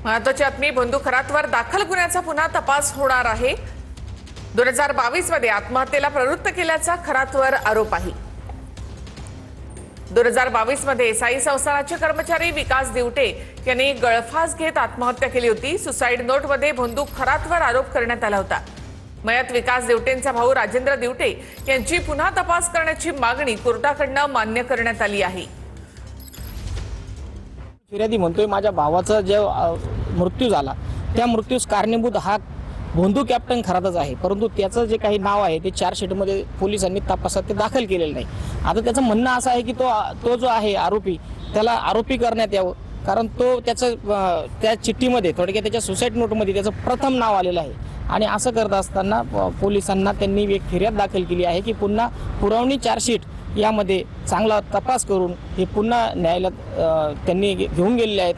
महत्वाची बातमी, बंधू खरातवर दाखल गुन्ह्याचा पुन्हा तपास होणार आहे। 2022 मध्ये आत्महत्येला प्रवृत्त केल्याचा खरातवर आरोप आहे। 2022 मध्ये साई संस्थानाचे कर्मचारी विकास दिवटे यांनी गळफास घेत आत्महत्या केली होती। सुसाईड नोटमध्ये बंधू खरातवर आरोप करण्यात आला होता। मयत विकास दिवटेंचा भाऊ राजेंद्र दिवटे यांची पुन्हा तपास करण्याची मागणी कोर्टाकडून मान्य करण्यात आली आहे। फिर्यादी म्हणतोय माझ्या भावाचा जो मृत्यू झाला त्या मृत्यूस कारणीभूत हा बंधू कॅप्टन खरातच आहे, परंतु त्याचं जे काही नाव आहे ते चार्जशीटमध्ये पोलिसांनी तपासात ते दाखल केलेलं नाही। आता त्याचं म्हणणं असं आहे की तो जो आहे आरोपी त्याला आरोपी करण्यात यावं, कारण तो त्या चिठ्ठीमध्ये थोडक्यात त्याच्या सुसाईड नोटमध्ये त्याचं प्रथम नाव आलेलं आहे। आणि असं करत असताना पोलिसांना त्यांनी एक फिर्याद दाखल केली आहे की पुन्हा पुरवणी चार्जशीट यामध्ये चांगला तपास करून हे पुन्हा न्यायालयात त्यांनी घेऊन गेलेले आहेत।